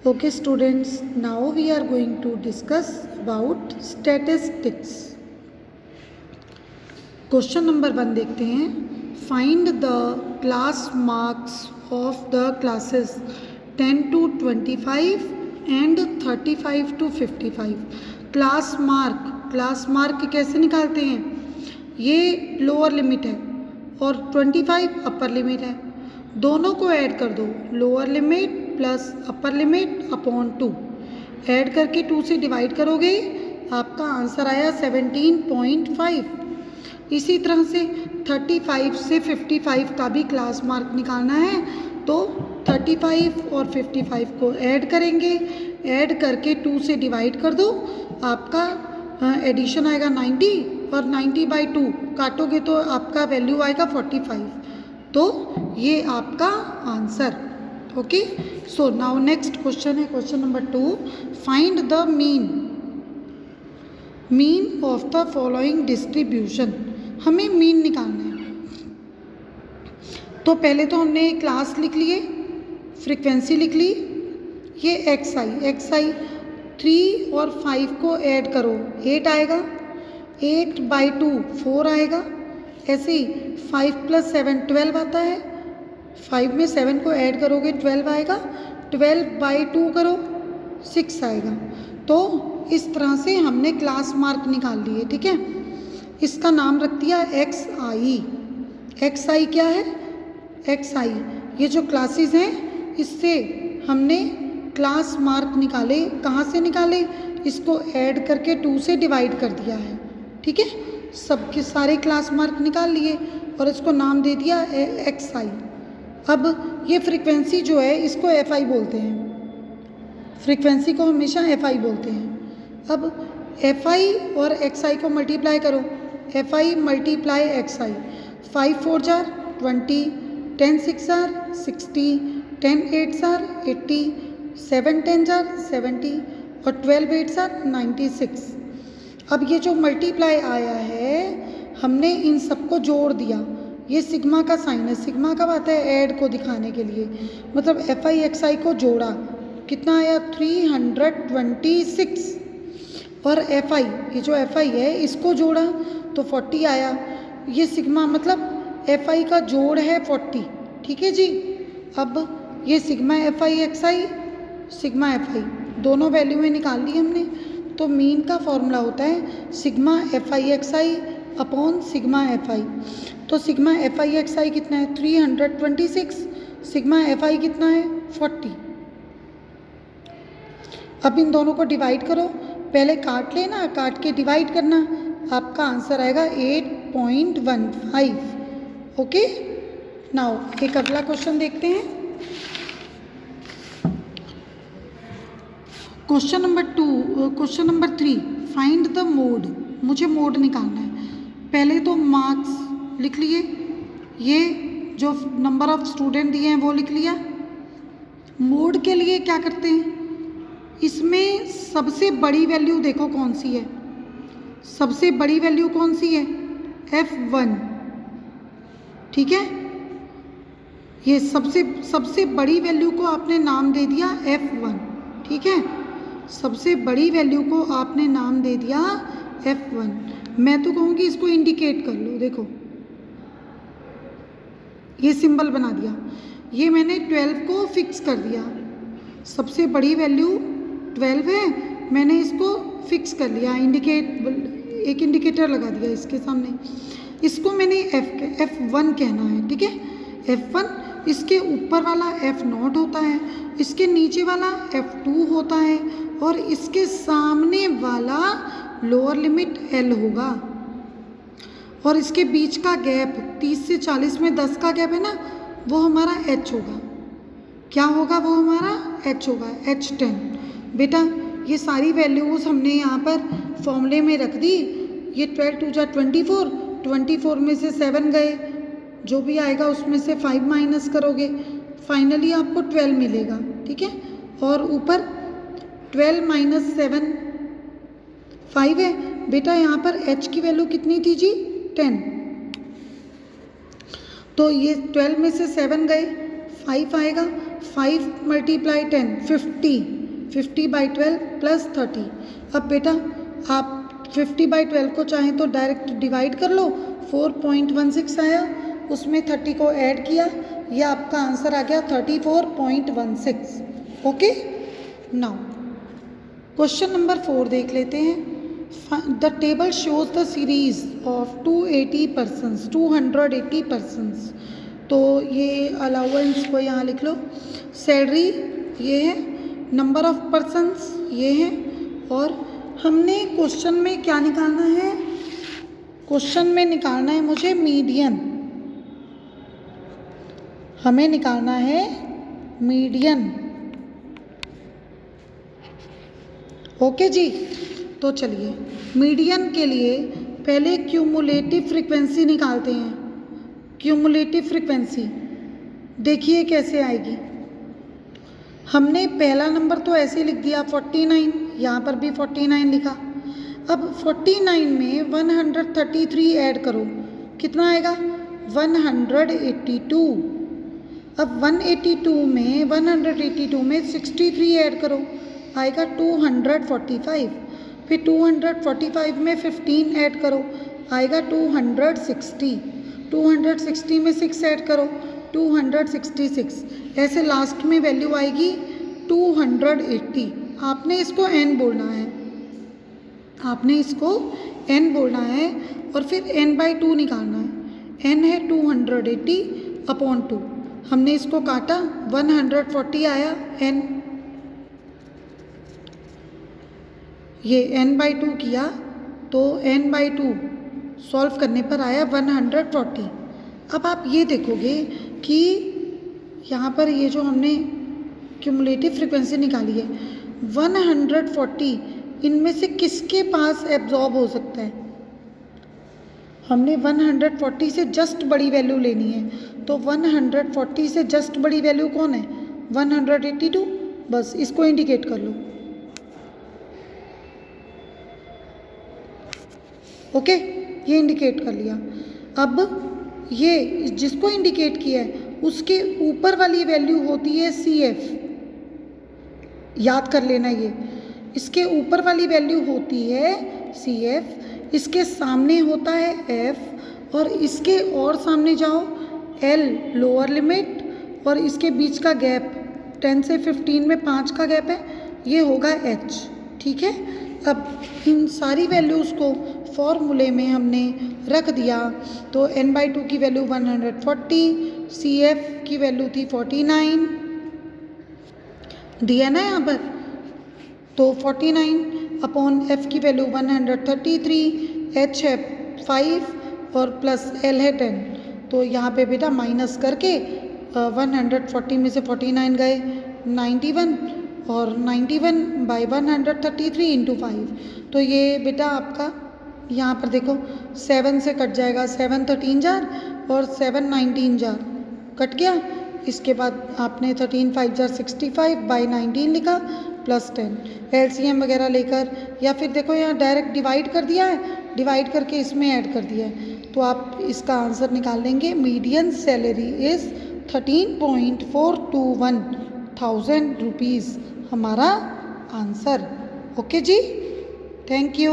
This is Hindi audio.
Okay students, now we are going to discuss about statistics. Question number 1 देखते हैं. Find the class marks of the classes 10 to 25 and 35 to 55. Class mark कैसे निकालते हैं? ये लोअर लिमिट है और 25 अपर लिमिट है. दोनों को ऐड कर दो, lower limit plus upper limit upon 2. Add करके 2 से डिवाइड करोगे, आपका आंसर आया 17.5. इसी तरह से 35 से 55 का भी क्लास मार्क निकालना है, तो 35 और 55 को ऐड करेंगे. ऐड करके 2 से डिवाइड कर दो, आपका एडिशन आएगा 90 और 90/2 काटोगे तो आपका वैल्यू आएगा 45. तो ये आपका answer. Okay, so now next question है question number 2. Find the mean of the following distribution. हमें मीन निकालना है. तो पहले तो हमने क्लास लिख लिए, फ्रीक्वेंसी लिख ली. ये एक्स आई 3 और 5 को ऐड करो 8 आएगा. 8/2 4 आएगा. ऐसे ही 5 + 7 12 आता है. 5 में 7 को ऐड करोगे 12 आएगा. 12/2 करो 6 आएगा. तो इस तरह से हमने क्लास मार्क निकाल लिए. ठीक है, इसका नाम रख दिया एक्स आई क्या है? एक्स आई. ये जो क्लासेस हैं इससे हमने क्लास मार्क निकाले. कहाँ से निकाले? इसको ऐड करके 2 से डिवाइड कर दिया है. ठीक है, सबके सारे क्लास मार्क निकाल लिए और इसको नाम दे दिया एक्स आई. अब ये फ्रीक्वेंसी जो है इसको एफ आई बोलते हैं. फ्रीक्वेंसी को हमेशा एफ आई बोलते हैं. अब एफ आई और एक्स आई को मल्टीप्लाई करो. F I multiply x I. 5 4 jar 20, 10 6 jar 60, 10 8 jar 80, 7 10 jar 70 और 12 8 जार 96. अब ये जो मल्टीप्लाई आया है हमने इन सबको जोड़ दिया. ये सिग्मा का साइन है. सिग्मा कब आता है? ऐड को दिखाने के लिए. मतलब एफ आई एक्स आई को जोड़ा, कितना आया? 326. और एफ आई, ये जो एफ आई है इसको जोड़ा तो 40 आया. ये सिग्मा मतलब एफ आई का जोड़ है 40. ठीक है जी. अब ये sigma F I x I, sigma F I दोनों वैल्यू में निकाल ली हमने. तो मीन का फॉर्मूला होता है sigma F I x I upon sigma F I. तो सिग्मा एफ आई एक्स आई कितना है? 326. सिग्मा एफ आई कितना है? 40. अब इन दोनों को डिवाइड करो. पहले काट लेना, काट के डिवाइड करना. आपका आंसर आएगा 8.15. ओके, नाउ एक अगला क्वेश्चन देखते हैं. Question number 3. Find the mode. मुझे मोड निकालना है. पहले तो मार्क्स लिख लिए, ये जो नंबर ऑफ स्टूडेंट दिए हैं वो लिख लिया. मोड के लिए क्या करते हैं? इसमें सबसे बड़ी वैल्यू देखो कौन सी है. सबसे बड़ी वैल्यू कौन सी है? F1. ठीक है, ये सबसे बड़ी वैल्यू को आपने नाम दे दिया F1. ठीक है, सबसे बड़ी वैल्यू को आपने नाम दे दिया F1. मैं तो कहूँगी इसको इंडिकेट कर लो. देखो ये सिंबल बना दिया. ये मैंने 12 को फिक्स कर दिया. सबसे बड़ी वैल्यू 12 है, मैंने इसको फिक्स कर लिया. एक इंडिकेटर लगा दिया इसके सामने. इसको मैंने F1 कहना है. ठीक है, F1. इसके ऊपर वाला F0 होता है, इसके नीचे वाला F2 होता है और इसके सामने वाला लोअर लिमिट L होगा. और इसके बीच का गैप 30 से 40 में 10 का गैप है ना, वो हमारा H होगा. क्या होगा? वो हमारा H होगा, H10. बेटा ये सारी वैल्यूज़ हमने यहाँ पर फॉर्मूले में रख दी. ये 12 2 जा 24, 24 में से 7 गए, जो भी आएगा उसमें से 5 माइनस करोगे, फाइनली आपको 12 मिलेगा. ठीक है, और ऊपर 12 - 7 5 है. बेटा यहाँ पर H की वैल्यू कितनी थी जी? 10. तो ये 12 में से 7 गए, 5 आएगा. 5 × 10 50. 50/12 प्लस 30। अब बेटा आप 50/12 को चाहें तो डायरेक्ट डिवाइड कर लो, 4.16 आया, उसमें 30 को ऐड किया, ये आपका आंसर आ गया 34.16। ओके, नाउ क्वेश्चन नंबर 4 देख लेते हैं। The table shows the series of 280 persons. तो ये अलाउंस को यहाँ लिख लो, सैलरी ये है, नंबर ऑफ पर्सन्स ये है, और हमने क्वेश्चन में क्या निकालना है, क्वेश्चन में निकालना है मुझे मीडियन, हमें निकालना है मीडियन। ओके जी, तो चलिए मीडियन के लिए पहले क्यूमुलेटिव फ्रीक्वेंसी निकालते हैं। क्यूमुलेटिव फ्रीक्वेंसी देखिए कैसे आएगी। हमने पहला नंबर तो ऐसे लिख दिया 49, यहाँ पर भी 49 लिखा। अब 49 में 133 ऐड करो, कितना आएगा 182। अब 182 में 63 ऐड करो, आएगा 245। फिर 245 में 15 ऐड करो, आएगा 260। 260 में 6 ऐड करो, 266। ऐसे लास्ट में वैल्यू आएगी 280। आपने इसको n बोलना है, आपने इसको n बोलना है, और फिर n/2 निकालना है। n है 280/2, हमने इसको काटा 140 आया n, ये n/2 किया तो n/2 सॉल्व करने पर आया 140। अब आप ये देखोगे कि यहाँ पर ये जो हमने क्यूमुलेटिव फ्रीक्वेंसी निकाली है 140, इनमें से किसके पास एब्जॉर्ब हो सकता है। हमने 140 से जस्ट बड़ी वैल्यू लेनी है, तो 140 से जस्ट बड़ी वैल्यू कौन है 182, बस इसको इंडिकेट कर लो। ओके, ये इंडिकेट कर लिया। अब ये जिसको इंडिकेट किया है उसके ऊपर वाली वैल्यू होती है CF, याद कर लेना, ये इसके ऊपर वाली वैल्यू होती है CF, इसके सामने होता है F, और इसके और सामने जाओ L लोअर लिमिट, और इसके बीच का गैप 10 से 15 में 5 का गैप है, ये होगा H। ठीक है, अब इन सारी वैल्यूज़ को फॉर्मूले में हमने रख दिया, तो n/2 की वैल्यू 140, CF की वैल्यू थी 49, दिया ना यहाँ पर, तो 49/F की वैल्यू 133, H है 5 और प्लस L है 10। तो यहाँ पे बेटा माइनस करके 140 में से 49 गए 91, और 91/133 × 5, तो ये बेटा आपका यहाँ पर देखो 7 से कट जाएगा, 7 13 जार और 7 19 जार कट गया। इसके बाद आपने 13 5 जार 65/19 लिखा प्लस 10, LCM वगैरह लेकर, या फिर देखो यहाँ डायरेक्ट डिवाइड कर दिया है, डिवाइड करके इसमें ऐड कर दिया है, तो आप इसका आंसर निकाल लेंगे। Median salary is 13.421 thousand rupees हमारा आंसर। ओके जी, थैंक यू।